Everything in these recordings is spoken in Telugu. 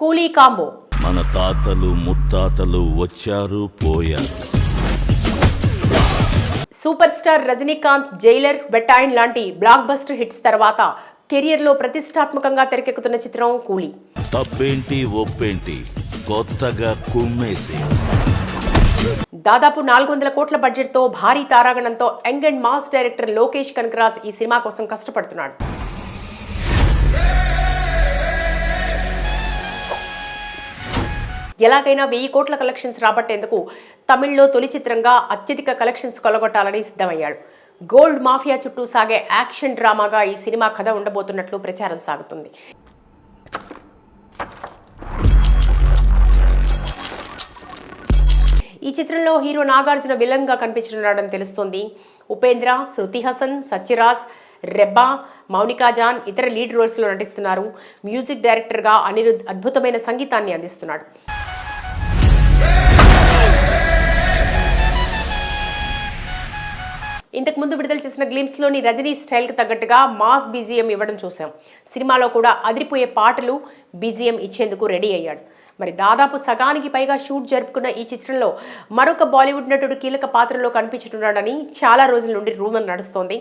కూలీ కాంబో. మన తాతలు ముత్తాతలు వచ్చారు పోయారు. సూపర్ స్టార్ రజనీకాంత్ జైలర్, బెటాయిన్ లాంటి బ్లాక్ బస్టర్ హిట్స్ తర్వాత కెరియర్లో ప్రతిష్టాత్మకంగా తెరకెక్కుతున్న చిత్రం కూలీ. తప్పేంటి ఒప్పేంటి కొత్తగా కుమ్మేసి దాదాపు 400 కోట్ల బడ్జెట్తో భారీ తారాగణంతో young and mass director Lokesh Kanagaraj ఈ సినిమా కోసం కష్టపడుతున్నాడు. ఎలాగైనా 1000 కోట్ల కలెక్షన్స్ రాబట్టేందుకు తమిళ్లో తొలి చిత్రంగా అత్యధిక కలెక్షన్స్ కొలగొట్టాలని సిద్ధమయ్యాడు. గోల్డ్ మాఫియా చుట్టూ సాగే యాక్షన్ డ్రామాగా ఈ సినిమా కథ ఉండబోతున్నట్లు ప్రచారం సాగుతుంది. ఈ చిత్రంలో హీరో నాగార్జున విలన్ గా కనిపించనున్నాడని తెలుస్తోంది. ఉపేంద్ర, శృతి హాసన్, సత్యరాజ్, రెబ్బా, మౌనికా జాన్ ఇతర లీడ్ రోల్స్లో నటిస్తున్నారు. మ్యూజిక్ డైరెక్టర్గా అనిరుద్ అద్భుతమైన సంగీతాన్ని అందిస్తున్నాడు. ఇంతకు ముందు విడుదల చేసిన గ్లిమ్స్లోని రజనీ స్టైల్కి తగ్గట్టుగా మాస్ బీజిఎం ఇవ్వడం చూసాం. సినిమాలో కూడా అదిరిపోయే పాటలు, బీజిఎం ఇచ్చేందుకు రెడీ అయ్యాడు. మరి దాదాపు సగానికి పైగా షూట్ జరుపుకున్న ఈ చిత్రంలో మరొక బాలీవుడ్ నటుడు కీలక పాత్రలో కనిపించుతున్నాడని చాలా రోజుల నుండి రూమర్ నడుస్తోంది.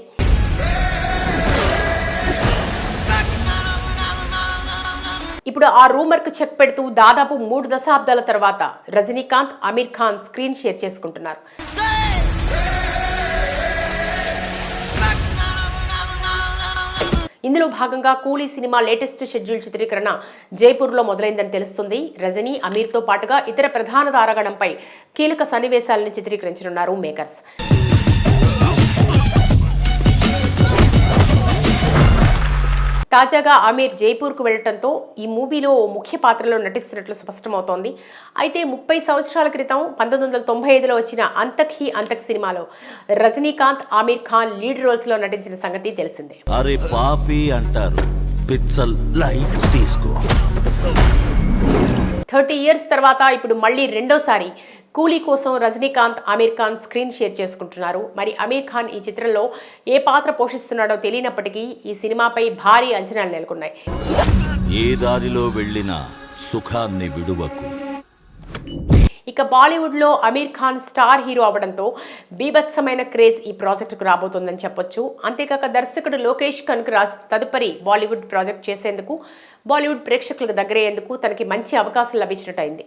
ఇప్పుడు ఆ రూమర్కు చెక్ పెడుతూ దాదాపు 3 దశాబ్దాల తర్వాత రజనీకాంత్, అమీర్ ఖాన్ స్క్రీన్ షేర్ చేసుకుంటున్నారు. ఇందులో భాగంగా కూలీ సినిమా లేటెస్ట్ షెడ్యూల్ చిత్రీకరణ జైపూర్లో మొదలైందని తెలుస్తుంది. రజనీ, అమీర్తో పాటుగా ఇతర ప్రధాన తారాగణంపై కీలక సన్నివేశాలను చిత్రీకరించనున్నారు మేకర్స్. తాజాగా అమీర్ జైపూర్కు వెళ్లడంతో ఈ మూవీలో ముఖ్య పాత్రలో నటిస్తున్నట్లు స్పష్టమవుతోంది. అయితే 30 సంవత్సరాల క్రితం 1995లో వచ్చిన అంతక్ హీ అంతక్ సినిమాలో రజనీకాంత్, ఆమీర్ ఖాన్ లీడ్ రోల్స్లో నటించిన సంగతి తెలిసిందే. అరే పాపి అంటారు, పిచ్చల్ లైట్ తీసుకో. 30 ఇయర్స్ తర్వాత ఇప్పుడు మళ్ళీ రెండోసారి కూలీ కోసం రజనీకాంత్, అమీర్ ఖాన్ స్క్రీన్ షేర్ చేసుకుంటున్నారు. మరి అమీర్ ఖాన్ ఈ చిత్రంలో ఏ పాత్ర పోషిస్తున్నాడో తెలియనప్పటికీ ఈ సినిమాపై భారీ అంచనాలు నెలకొన్నాయి. ఏ దారిలో వెళ్ళినా సుఖాన్ని విడువకు. ఇక బాలీవుడ్లో అమీర్ ఖాన్ స్టార్ హీరో అవడంతో బీభత్సమైన క్రేజ్ ఈ ప్రాజెక్టుకు రాబోతోందని చెప్పొచ్చు. అంతేకాక దర్శకుడు లోకేష్ కనకరాజ్ తదుపరి బాలీవుడ్ ప్రాజెక్ట్ చేసేందుకు, బాలీవుడ్ ప్రేక్షకులకు దగ్గరయ్యేందుకు తనకి మంచి అవకాశం లభించినట్టయింది.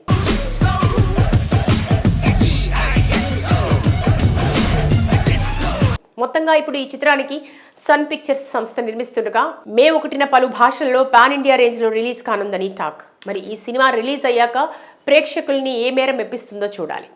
మొత్తంగా ఇప్పుడు ఈ చిత్రానికి సన్ పిక్చర్స్ సంస్థ నిర్మిస్తుండగా మే 1న పలు భాషల్లో పాన్ ఇండియా రేంజ్లో రిలీజ్ కానుందని టాక్. మరి ఈ సినిమా రిలీజ్ అయ్యాక ప్రేక్షకుల్ని ఏ మేర మెప్పిస్తుందో చూడాలి.